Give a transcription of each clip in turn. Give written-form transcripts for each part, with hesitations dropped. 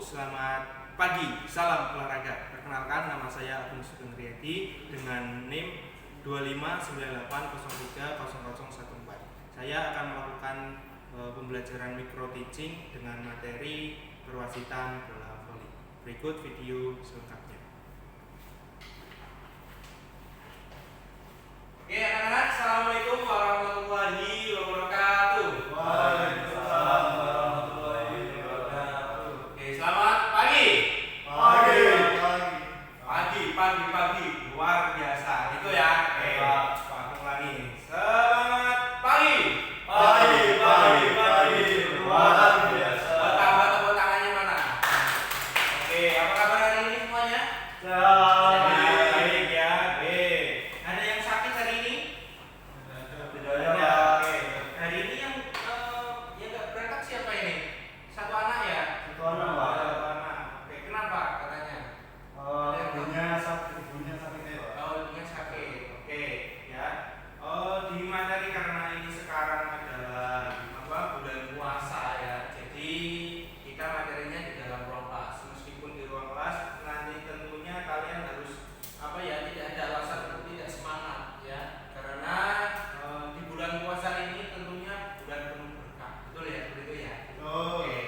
selamat pagi, salam olahraga. Perkenalkan, nama saya Agung Sugeng Riyadi dengan NIM 25990303014. Saya akan melakukan pembelajaran micro teaching dengan materi perwasitan bola voli. Berikut video selengkapnya. Oke anak-anak, assalamualaikum warahmatullahi wabarakatuh. Waalaikumsalam warahmatullahi wabarakatuh. Oke, selamat pagi. Pagi, luar biasa. Itu ya. Oke, aku ulangi. Selamat pagi. Pagi, luar biasa. Tambah tepuk tangannya mana? Oke, apa kabar hari ini semuanya? Sehat. Baik ya. Oke. Ada yang sakit hari ini? Tidak Ada. ada. Oke. Hari ini yang nggak berangkat siapa ini? Satu anak ya? Satu anak, Pak. Satu anak. Oke, kenapa katanya? Ibunya sakit ya, Pak. Oh, ibunya sakit. Oke, ya. Di materi karena ini sekarang adalah bulan puasa ya. Jadi kita materinya di dalam ruang kelas. Meskipun di ruang kelas nanti tentunya kalian harus tidak ada alasan untuk tidak semangat ya. Karena di bulan puasa ini tentunya bulan penuh berkah. Betul ya, seperti itu ya. Oke,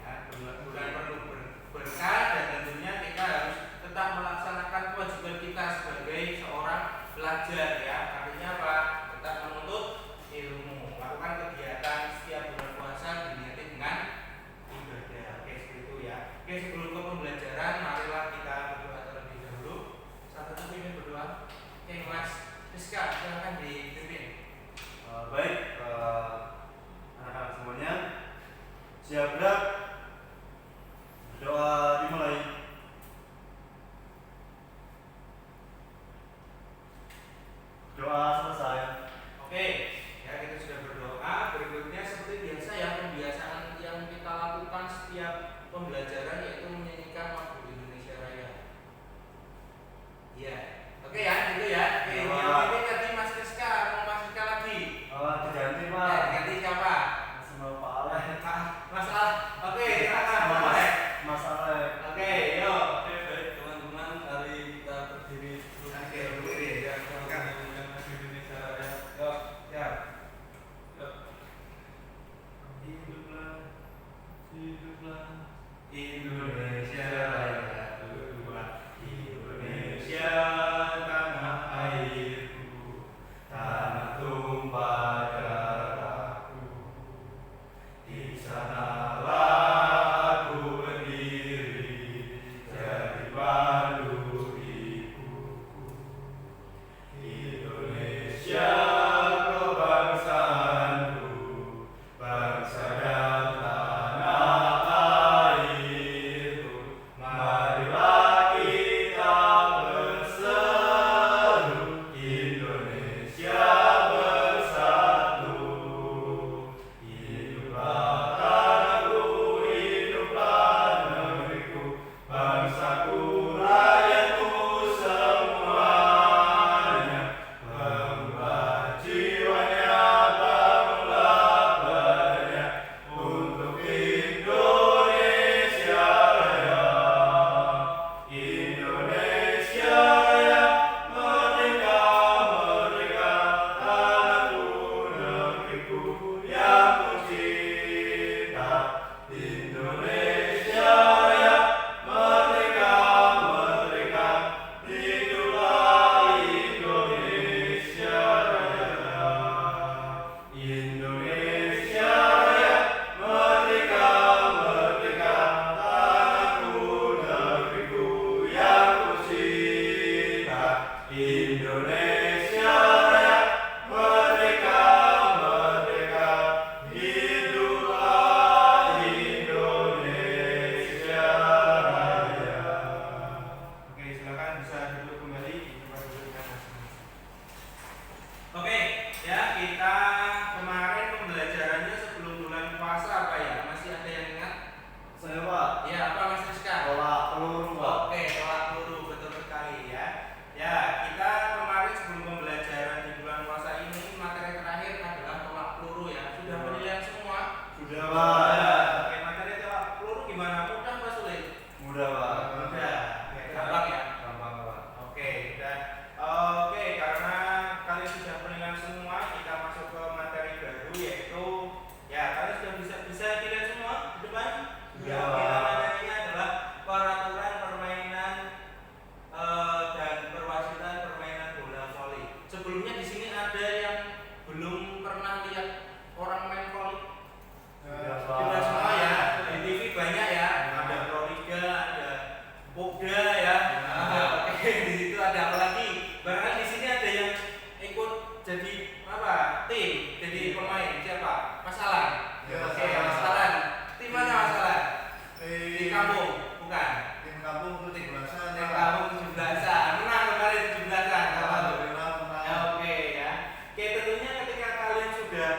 ya, bulan penuh berkah dan tentunya kita harus tetap melaksanakan kewajiban kita sebagai seorang pelajar ya. Artinya apa? Tetap menuntut ilmu, melakukan kegiatan setiap bulan puasa diniati dengan ibadah. Oke, seperti itu ya. Oke, sebelum ke pembelajaran, marilah kita berdoa terlebih dahulu. Satu pimpin berdoa. Oke, Mas Rizka, silakan dipimpin. Baik, anak-anak semuanya, siap gerak. Doa dimulai. Doa selesai. Oke, ya kita sudah berdoa. Berikutnya seperti biasa ya, pembiasaan yang kita lakukan setiap pembelajaran yaitu menyanyikan lagu Indonesia Raya. Iya, oke ya, gitu ya. Oke, Ya, yang Pak. ini tadi Mas Rizka, mau Mas Rizka lagi. Diganti, Ya, Pak. ganti siapa? Semua Pak Ale. Mas Al. Oke, Ya. Kita materinya adalah peraturan permainan dan perwasitan permainan bola voli. Sebelumnya di sini ada yang belum pernah lihat orang main voli? Sudah semua ya. Di TV banyak ya. Ada Proliga, ada Popda ya. Oke, di situ ada apa lagi? Barangkali di sini ada yang ikut jadi apa? Tim, jadi pemain. Siapa? Mas Alan. Ya, Oke, saya. Mas Alan. Tim mana Mas Alan? Di kampung, bukan? Tim kampung itu 17-an. Tim kampung 17-an. Menang kemarin 17-an. Ya, oke ya. Oke, tentunya ketika kalian sudah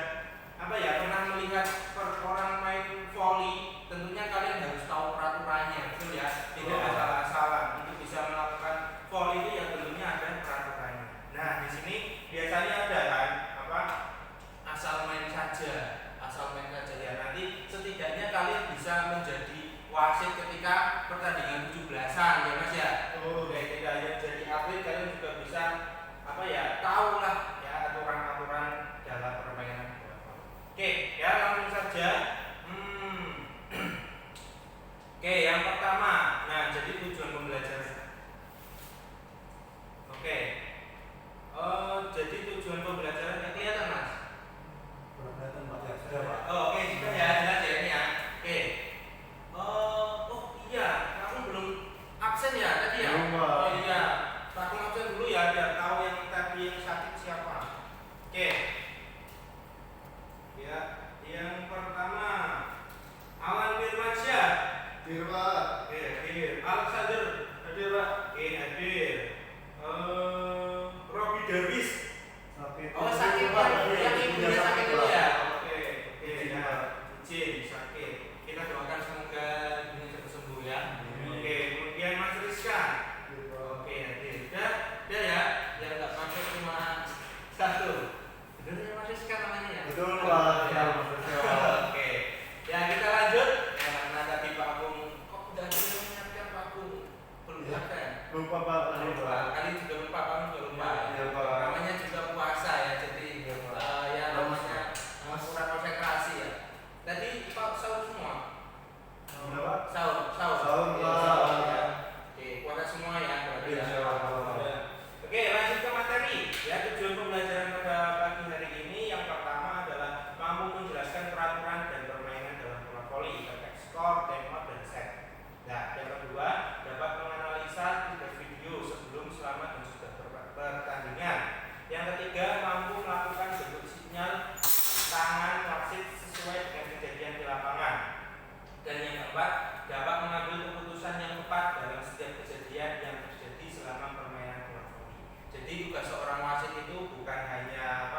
apa ya pernah melihat orang main voli, tentunya kalian harus tahu peraturannya, betul ya? Tidak asal-asalan. Untuk bisa melakukan voli itu ya tentunya ada peraturannya. Nah, di sini biasanya ada kan apa? Asal main saja ya. Nanti setidaknya kalian bisa menjadi wasit ketika pertandingan 17-an ya Mas ya. Oke, tidak hanya jadi atlet, kalian juga bisa apa ya tahu lah ya aturan-aturan dalam permainan bola voli. Oke, ya langsung saja. Oke, yang pertama, nah jadi tujuan pembelajaran. Oke, jadi tujuan pembelajaran kelihatan Mas. Kelihatan Pak ya, sudah Pak. Oke, sudah ya, jelas ya ini ya. Oke. Oh iya, kamu belum absen ya tadi ya? Belum, Pak. Oh iya, aku absen dulu ya biar tahu yang tadi yang sakit siapa. Oke. Ya, yang pertama Alan Firmansyah. Hadir Pak. Oke, hadir. Alexander hadir Pak. Oke, hadir. Robi Darwis. Sakit. Oh sakit Pak. yang ibunya sakit dulu ya. Oke Izin, ya. Pak. Izin sakit. Kita doakan semoga ibunya cepat sembuh ya. Amin. Oke, kemudian Mas Rizka. Hadir, Pak. Oke, hadir. Udah ya. Ya nggak pakai cuma satu. Bener ya Mas Rizka namanya ya. Betul Pak. Ya. Oke. Ya kita lanjut. Ya karena tadi Pak Agung kok udah menyiapkan Pak Agung belum Ya. kan? Lupa Pak. Tadi, Lupa. Pak. Kali juga lupa, kamu juga lupa. Iya, Pak. Namanya juga puasa ya, jadi Iya, Pak. ya namanya kurang konsentrasi ya. Tadi Pak sahur semua. Kenapa? Sahur. Sahur, Iya, Pak. sahur, ya. Oke, puasa semua ya. berarti Iya, ya. Pak. Oke, lanjut ke materi. Ya, tujuan pembelajaran pada pagi hari ini yang pertama adalah mampu menjelaskan peraturan dan permainan dalam bola voli, terkait skor, timeout, dan set. Nah, yang kedua dapat menganalisa tiga video sebelum, selama, dan sudah pertandingan. Yang ketiga mampu melakukan bentuk sinyal tangan wasit sesuai dengan kejadian di lapangan. Dan yang keempat dapat mengambil keputusan yang tepat dalam setiap kejadian yang terjadi selama permainan bola voli. Jadi tugas seorang wasit itu bukan hanya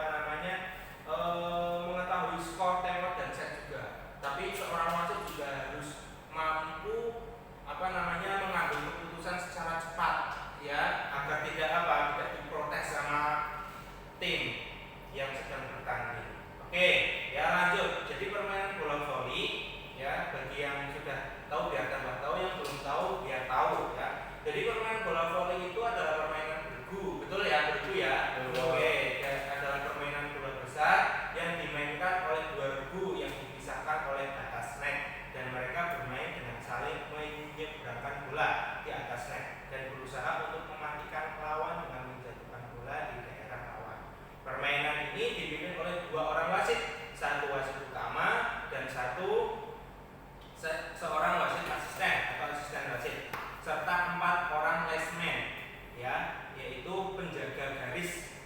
mengetahui skor, timeout, dan set juga, tapi seorang wasit juga harus mampu mengambil keputusan secara cepat ya agar tidak diprotes sama tim yang sedang bertanding. Oke, ya lanjut. Jadi permainan bola voli ya bagi yang sudah tahu biar tambah tahu, yang belum tahu biar tahu ya. Jadi permainan bola voli itu adalah permainan bergu, betul ya, bergu ya. Oke, adalah permainan bola besar yang dimainkan oleh dua regu yang dipisahkan oleh batas net, dan mereka bermain dengan saling menyeberangkan bola di atas net dan berusaha untuk mematikan lawan dengan menjatuhkan bola di daerah lawan. Permainan ini dipimpin oleh dua orang wasit, satu wasit utama dan seorang wasit asisten atau asisten wasit, serta 4 orang linesman ya, yaitu penjaga garis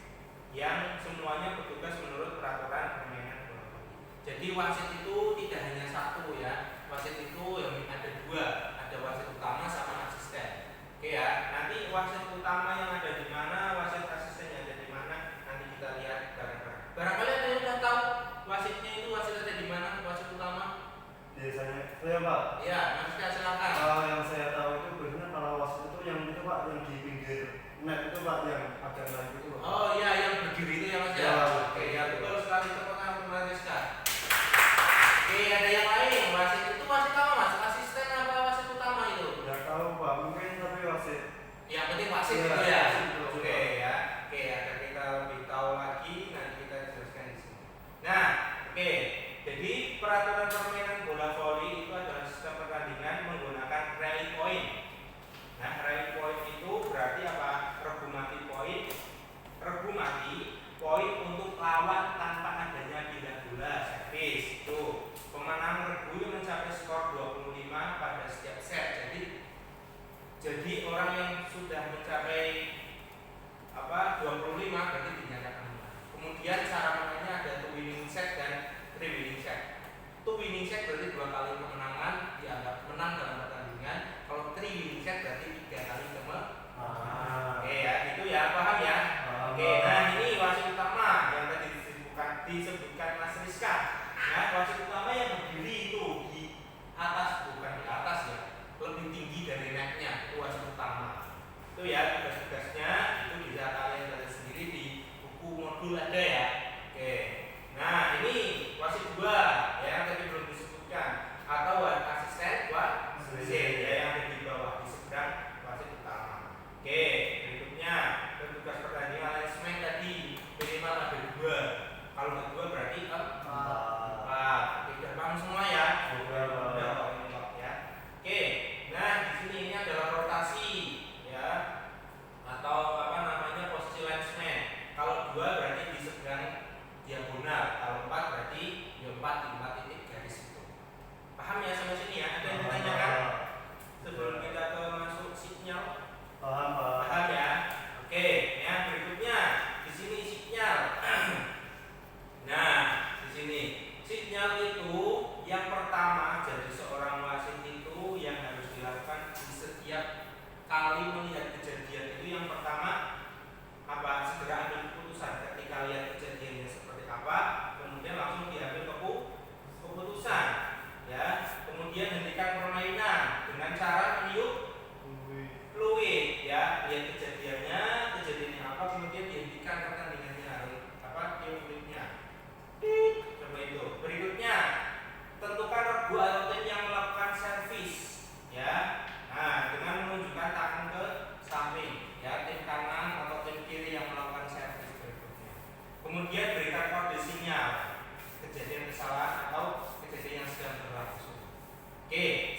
yang semuanya bertugas menurut peraturan permainan bola voli. Jadi wasit itu tidak hanya satu ya, wasit itu yang ada dua, ada wasit utama sama asisten. Oke ya, nanti wasit utama yang ada di mana, wasit asisten yang ada di mana, nanti kita lihat bareng-bareng. Barangkali ada yang sudah tahu wasitnya itu wasit ada di mana, wasit utama? Biasanya, saya Pak. Ya, Mas Rizka silakan. Kalau yang saya tahu itu biasanya kalau wasit itu yang itu Pak, yang di pinggir net itu Pak, yang ada net itu Pak. Oh iya, yang berdiri itu ya Mas ya. Ya. Oke ya, betul sekali, tepuk tangan untuk Mas Rizka. Oke, ada yang lain. Wasit itu wasit apa Mas? Asisten apa wasit utama itu? Nggak tahu Pak, mungkin tapi wasit. Yang penting wasit Iya, itu ya. wasit itu. Oke ya. Oke, agar kita lebih tahu lagi, nanti kita jelaskan di sini. Nah, oke. Jadi peraturan permainan bola voli itu adalah sistem pertandingan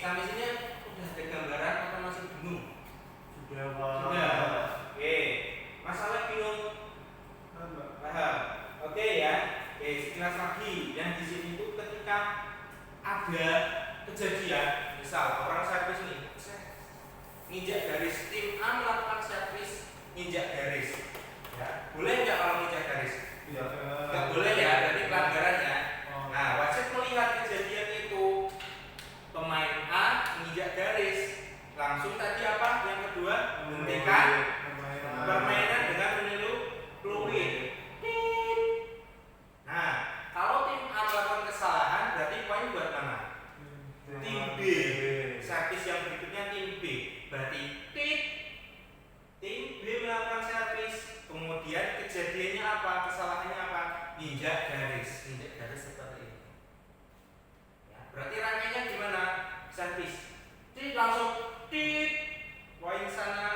Sampai sini udah ada gambaran atau masih bingung? Sudah Pak. Sudah. Oke. Masalah bingung? Paham. Oke ya. Oke, sekilas lagi. Yang di sini itu ketika ada kejadian, misal orang servis nih, nginjak garis, tim A melakukan servis nginjak garis. Ya, boleh nggak kalau nginjak garis? Tidak. Nggak boleh ya, berarti pelanggaran ya. Nah, wasit melihat kejadian itu, pemain A menginjak garis, langsung tadi apa? Yang kedua, menghentikan permainan dengan meniru peluit. Nah, kalau tim A melakukan kesalahan, berarti poin buat mana? Tim B. Servis yang berikutnya tim B. Berarti tim B melakukan servis, kemudian kejadiannya apa? Kesalahannya apa? Injak garis. Injak garis seperti ini. Ya, berarti rangkaiannya gimana? Servis. Langsung poin sana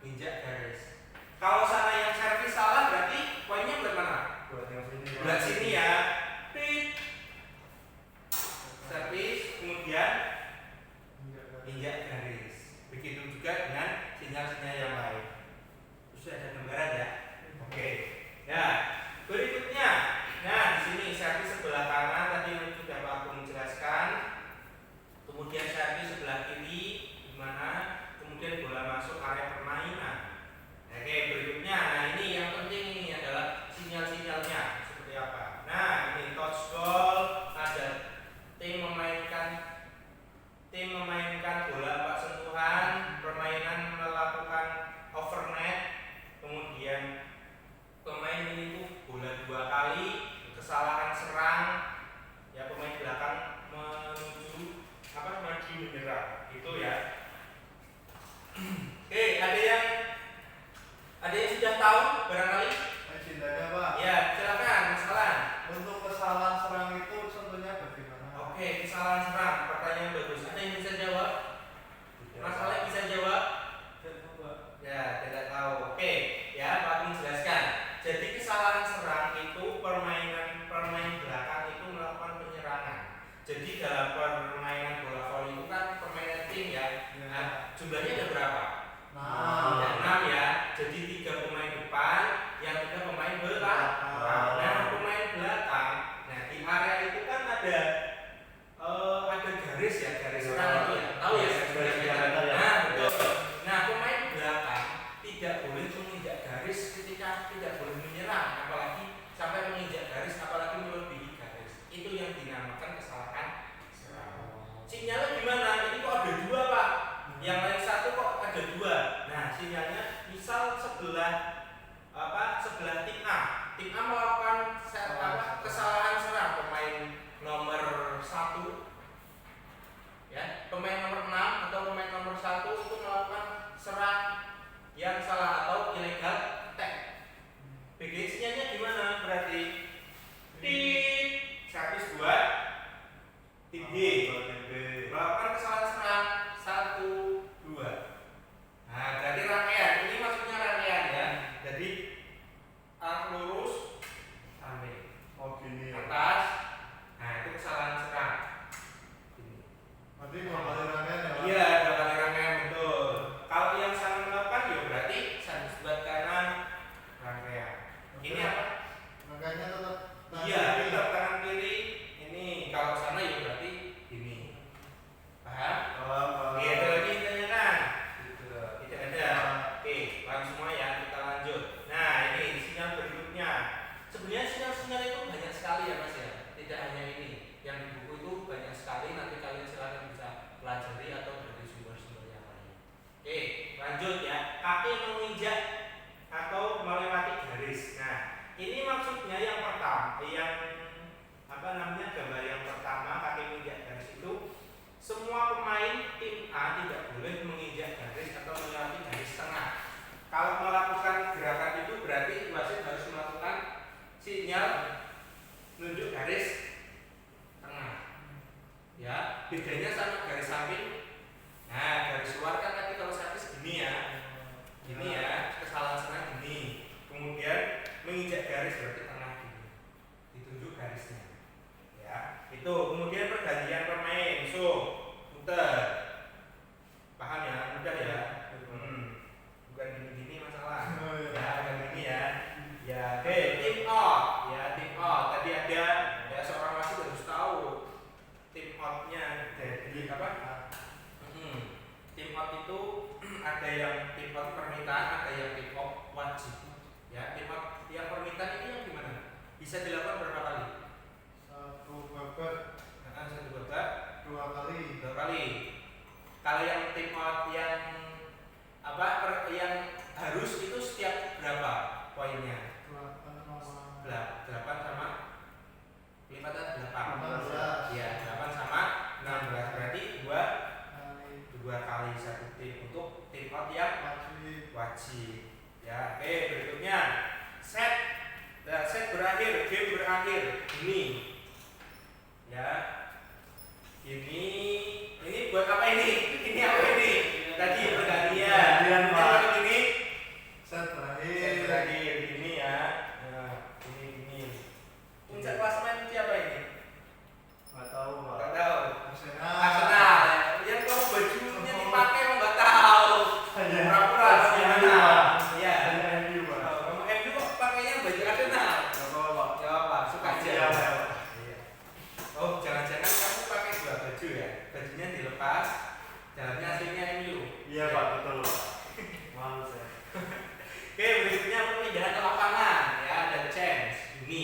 injak garis. Kalau sana yang servis salah, berarti poinnya buat mana? Buat sini ya. Servis, kemudian injak garis. Begitu juga dengan sinyal-sinyal yang lain. Terus ada gambaran ya. Oke. Ya, berikutnya. Nah, di sini servis sebelah kanan tadi sudah Pak Agung menjelaskan. Kemudian servis sebelah kiri gimana? Kemudian bola masuk area permainan. Oke, berikutnya. Nah, ini yang penting ini adalah sinyal-sinyalnya seperti apa. Nah, ini touch ball, ada tim memainkan bola 4 sentuhan, permainan melakukan overnet, kemudian pemain menyentuh bola 2 kali, kesalahan serang, ya pemain belakang maju menyerang, itu ya. Oke, ada yang sudah tahu barangkali? Izin aja Pak. Ya, silakan, masalah. Untuk kesalahan serang itu contohnya bagaimana? Oke, kesalahan serang, pertanyaan bagus. Ada yang bisa jawab? Masalah bisa jawab? Ya, tidak tahu. Oke, ya Pak Agung jelaskan. Jadi kesalahan serang itu pemain belakang itu melakukan penyerangan. Jadi dalam permainan bola voli itu kan permainan tim ya. Nah, jumlahnya ada berapa? Ada 6 ya. Jadi 3 pemain depan, yang 3 pemain belakang. Nah, pemain belakang. Nah, di area itu kan ada garis ya, garis serang itu ya. Tahu ya garis serang. Nah, betul. Nah, pemain belakang tidak boleh menginjak garis ketika tidak boleh menyerang, apalagi sampai menginjak garis, apalagi melebihi garis. Itu yang dinamakan kesalahan serang. Sinyalnya gimana? Ini kok ada 2 Pak? Yang lain 1 kok ada 2. Nah, sinyalnya misal sebelah tim A. Tim A melakukan kesalahan serang pemain nomor 1. Ya, pemain nomor 6 atau pemain nomor 1 itu melakukan serang yang salah atau ilegal tag. BGS-nya gimana? Berarti servis buat tim B melakukan kesalahan serang 1, 2. Nah, berarti rangkaian. Ini maksudnya rangkaian ya. Jadi arah lurus sampai gini. atas. Nah, itu kesalahan serang. Berarti 2 kali rangkaian ya Pak? Iya, 2 kali rangkaian betul. Kalau yang sana melakukan ya berarti servis buat kanan rangkaian. Ini apa? Rangkaiannya tetap Iya, tetap kanan kiri. Ini kalau sana ya berarti ini. Paham? Iya, ada lagi ditanyakan? Tidak ada. Oke, langsung semua ya, kita lanjut. Nah, ini sinyal berikutnya. Sebenarnya sinyal-sinyal itu banyak sekali ya Mas ya. Tidak hanya ini. Yang di buku itu banyak sekali. Nanti kalian silakan bisa pelajari atau dari sumber-sumber yang lain. Oke, lanjut ya. Kaki menginjak atau melewati garis. Nah, ini maksudnya yang pertama, gambar yang pertama kaki menginjak garis itu semua pemain tim A tidak boleh menginjak garis atau melewati garis tengah. Kalau melakukan gerakan itu berarti wasit harus melakukan sinyal nunjuk garis tengah. Ya, bedanya sama garis samping. Nah, garis luar kan tadi kalau servis gini ya. Gini ya, kesalahan serang gini. Kemudian menginjak garis berarti tengah gini. Ditunjuk garisnya. Ya, itu kemudian pergantian pemain. So, muter. apa? Tim out itu ada yang tim out permintaan, ada yang tim out wajib. Ya, tim out yang permintaan itu yang gimana? Bisa dilakukan berapa kali? Satu babak, Satu babak 2 kali. 2 kali. Kalau yang tim out yang yang harus itu setiap berapa poinnya? 8 sama lipatan 8. Ya, 8 sama 16 berarti 2 kali satu tim untuk tim out yang wajib. Ya, oke, berikutnya set. Nah, set berakhir, game berakhir. Ini. Ya. Ini buat apa ini? Ini apa ini? Tadi pergantian. Kalau ini Set set berakhir ini ya. Nah, ini. Puncak klasemen siapa ini? Nggak tahu, Pak. Enggak tahu. Arsenal. Yang kalau bajunya dipakai enggak tahu. Pura-pura gimana? Iya. MU, Pak. Kamu MU kok pakainya baju Arsenal? Nggak apa-apa, Pak. Ya apa? Suka aja. Iya, Pak. Iya. Oh, jangan-jangan kamu pakai 2 baju ya? Bajunya dilepas, dalamnya aslinya MU. Iya, Pak, betul, Pak. Males ya. Oke, berikutnya perpindahan ke lapangan ya, ada chance ini.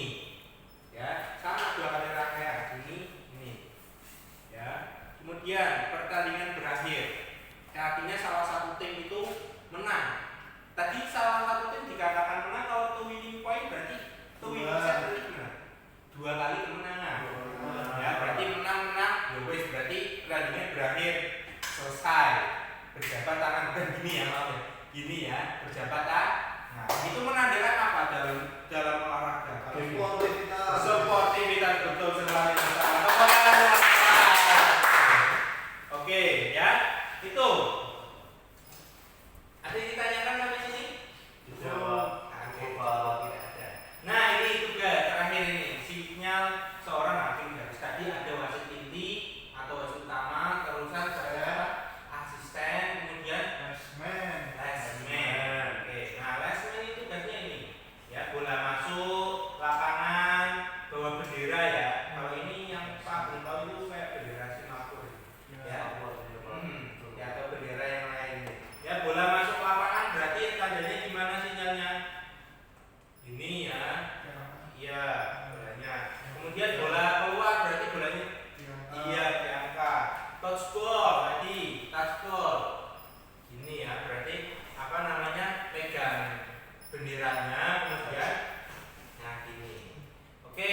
Ya, sama 2 kali rangkaian ini. Ya. Kemudian pertandingan berakhir. Artinya salah satu tim itu menang. Tadi salah satu tim dikatakan menang kalau to winning point berarti to winning set berarti gimana? 2 kali kemenangan. Ya, berarti menang. Ya wes berarti pertandingan berakhir, selesai. Berjabat tangan dan gini ya, maaf ya. Gini ya, berjabat tangan. Nah, itu menandakan apa dalam olahraga? Sportivitas betul sekali. Oke, ya. Itu. Ada yang ditanyakan sampai sini? Dijawab. Tidak ada. Nah, ini juga terakhir ini sinyal seorang hakim garis. Tadi ada wasit inti atau wasit utama, terusan saya asisten, kemudian linesman. Oke, nah linesman itu tugasnya ini. Ya, bola masuk lapangan, bawa bendera ya. Kalau ini yang Pak belum tahu itu kayak bendera Singapura. Ya, ya atau bendera yang lain. Ya, bola masuk lapangan berarti tandanya gimana sinyalnya? Ini ya. Iya, bolanya. Kemudian bola keluar berarti bolanya iya diangkat. Touch ball tadi, touch ball. Ini ya, berarti apa namanya? Pegang benderanya kemudian nah gini. Oke.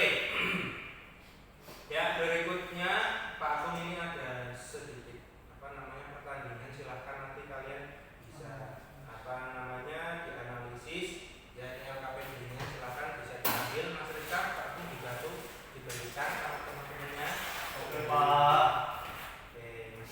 Ya, berikutnya Pak Agung ini ada sedikit pertandingan, silahkan nanti kalian bisa dianalisis ya, LKPD-nya silahkan bisa diambil. Mas Rika, Pak Agung diberikan sama teman-temannya. Oke, Pak. Oke, Mas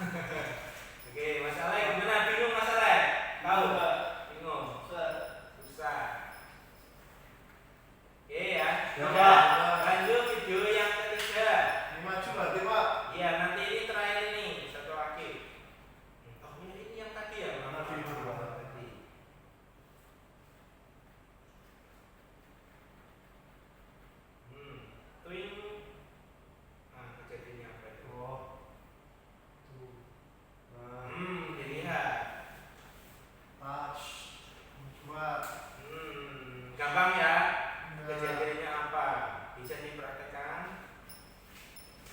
Oke, masalah gimana? Bingung masalah? Tahu? Pak. Bingung? Susah. Susah. Oke ya. Ya, Oke. Pak. Lanjut video yang ketiga. Ini maju berarti Pak. Iya, nanti ini terakhir ini satu lagi. Oh, ini yang tadi ya? Nanti itu, Pak. Tadi. Twin. Nah, kejadiannya apa itu? Oh. Tuh. Nah, Dilihat. touch. Coba. Gampang ya. Ya. Kejadiannya apa? Bisa dipraktekkan.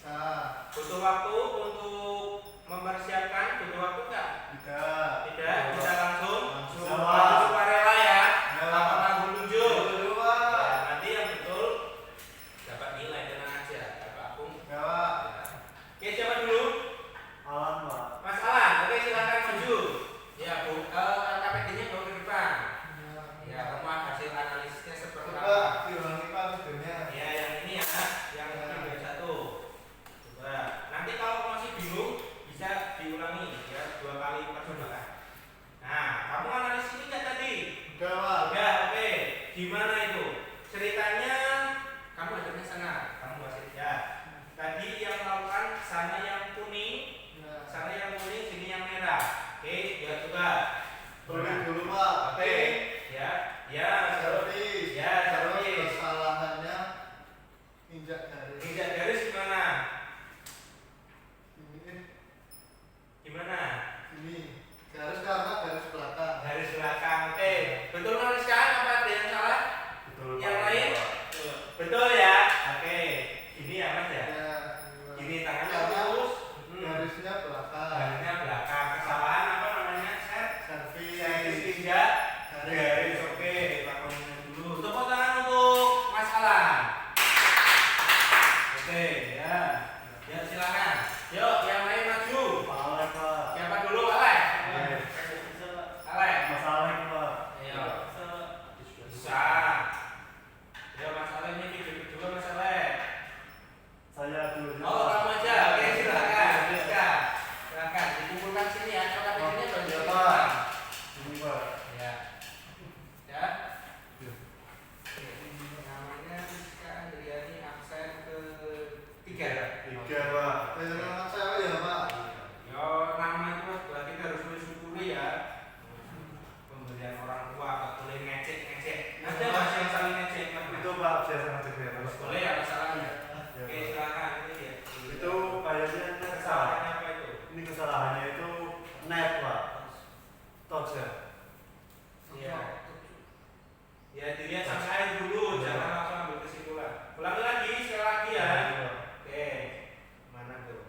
Nah, Butuh waktu untuk mempersiapkan, butuh waktu nggak? tidak. Tidak, bisa langsung. Langsung, Bisa Pak. langsung sukarela ya. Ya. Tanpa tanggung tunjuk. Betul, Pak. Ya, nanti yang betul dapat nilai, tenang aja. Dapat akung. Ya, Pak. Ya. Oke, siapa dulu? Alan, Pak. Mas Alan. Oke, silakan maju. Ya, Bu. KPD-nya bawa ke depan. Ya, kamu hasil analisisnya seperti Coba apa? diulangi Pak videonya. Ya, yang ini ya, yang video satu. Coba. Nanti kalau masih bingung bisa diulangi ya 2 kali percobaan. Nah, kamu analisis ini nggak tadi? Udah, Pak. Udah, oke. Gimana itu? Ceritanya kamu adanya sana, kamu wasit ya. Tadi yang melakukan sana yang kuning, Ya. sana yang kuning, sini yang merah. Oke, ya coba. Tulis dulu, Pak. Oke, ya, ya, Servis. ya, Terus servis. kesalahannya injak garis. Injak garis gimana? Ini, Gimana? ini garis karena garis belakang. Garis belakang. Oke, betul nulis kan? Apa ada yang salah? Betul. Yang Pak. lain? Betul ya. Oke, ini ya Mas ya. Ya. Gini tangannya Karena lurus. garisnya belakang. Garisnya belakang. Kesalahan apa namanya? Servis. Servis injak Garis. garis. Oke, lakukan dulu. Tepuk tangan untuk Mas Alan. Oke, ya. Ya silakan. Yuk, yang lain maju. Pak Alek, Pak. Siapa dulu, Alek? Alek. Alek. Mas Alek, Pak. Ayo. Bisa. Ya Mas Alek ini video kedua Mas Alek. Saya dulu. Oh, kamu aja. Oke, silakan. Bisa. Silakan dikumpulkan sini ya. Kalau KPD-nya baru Ya, di Pak. depan. Ini, Pak. Ya. Ya. Ya. Ini namanya Rizka Andriani absen ke-3. Tiga, Pak. Nama saya ya, Pak. Yo, nama itu berarti kita harus mensyukuri ya. Pemberian orang tua, gak boleh ngecek-ngecek. Ada Mas yang saling ngecek? Itu, Pak, saya sangat ceknya. Boleh ya masalahnya. Ya, Oke, Pak. silakan ini ya. Itu kayaknya net, Pak. Kesalahannya apa itu? Ini kesalahannya itu net, Pak. Touch ya. Iya. Ya dilihat sampai akhir dulu, jangan langsung ambil kesimpulan. Ulangi lagi, sekali lagi ya. Oke, mana tuh?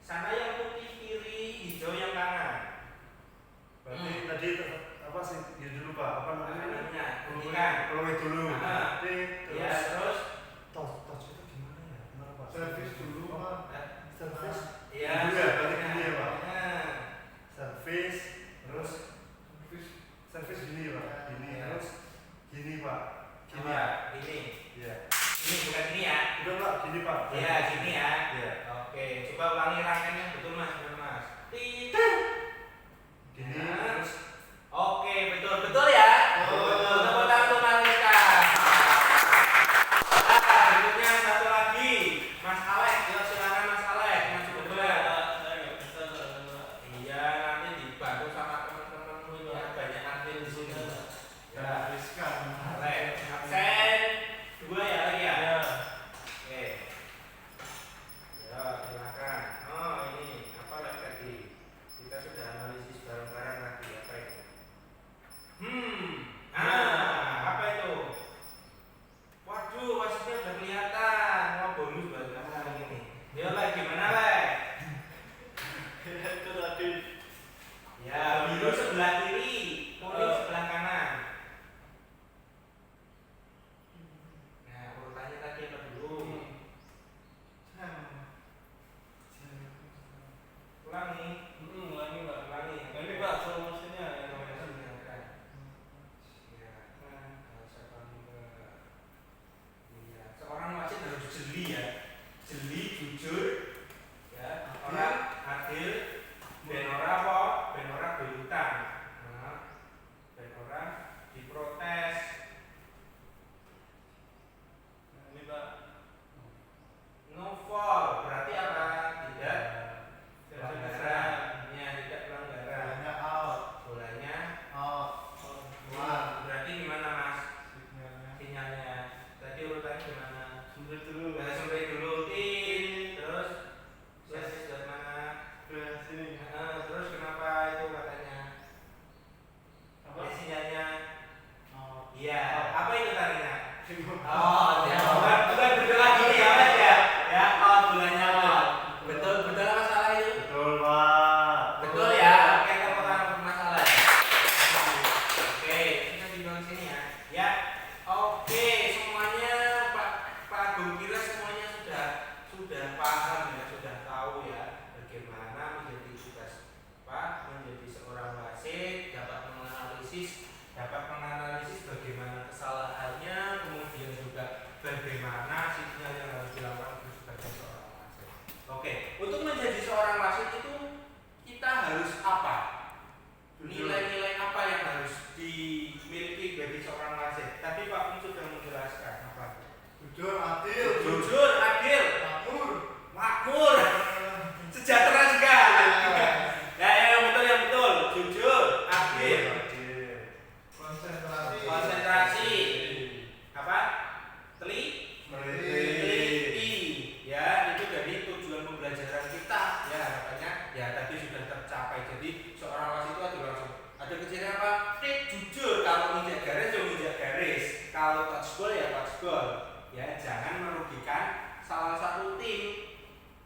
Sana yang putih kiri, hijau yang kanan. Berarti tadi apa sih? Ya dulu, Pak. Apa namanya? Kanannya, kuntikan. Pelawai dulu. Nah. Nanti Ya terus terus. touch itu gimana ya? Gimana, Pak? Servis dulu, Pak. Servis. Iya. Dulu ya, berarti gini ya, Pak. Nah. Servis terus servis gini, Pak. Gini Ya. terus gini, Pak. Gini. Apa? Gini. Iya. Ini bukan ini ya. Udah, Pak. Gini, Pak. Iya, gini ya. Iya. Oke, coba ulangi rangkaiannya betul Mas, benar Mas. Gini Nah. terus Oke, betul betul ya. Oh. Betul. Tepuk tangan untuk Mas Rizka. Berikutnya satu lagi, Mas Alek. Yuk silakan Mas Alek, maju berdua. Iya, nanti dibantu sama teman-temanmu ini ya, banyak admin di sini. Ya, serviskan. Alek, absen 2 ya lagi ya. Oke. Ya, silakan. Oh, ini wasit itu kita harus apa? Nilai-nilai apa yang harus dimiliki bagi seorang wasit? Tadi Pak Pung sudah menjelaskan apa? Jujur, adil, Makmur, sejahtera juga. Ya, yang betul, jujur, adil, konsentrasi, apa? Teliti, ya itu dari tujuan pembelajaran kita. Ya harapannya ya tadi sudah tercapai. Jadi seorang wasit itu ada kejadian apa? Jujur, kalau injak garis ya injak garis, kalau touch ball ya touch ball. Ya jangan merugikan salah satu tim.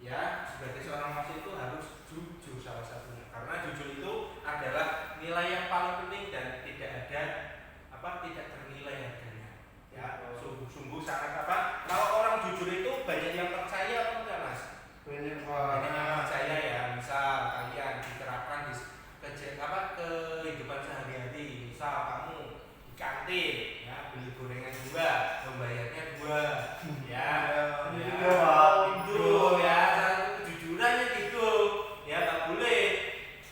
Ya sebagai seorang wasit itu harus jujur salah satunya, karena jujur itu adalah nilai yang paling penting dan tidak ternilai harganya. Ya sungguh sangat apa? Kalau orang jujur itu banyak yang percaya apa enggak Mas? Banyak yang percaya ya. Misal kalian diterapkan di kehidupan sehari-hari. Misal kamu di kantin, ya beli gorengan 2, membayarnya 2, ya. Itu ya, kejujurannya gitu. Ya tak boleh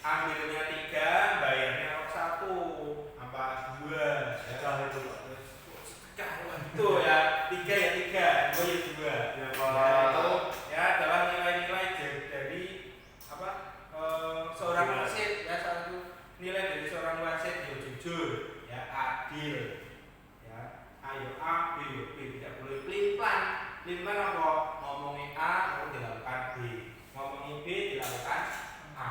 ambilnya 3, bayarnya 1, apa 2. Ya itu ya 3 ya 3, 2 ya 2. Ya itu ya adalah nilai-nilai dari apa seorang wasit ya, satu nilai dari seorang wasit ya jujur, ya adil, ya ayo A B tidak boleh pelin-pelan apa ngomongin A lalu dilakukan B, ngomongin B dilakukan A.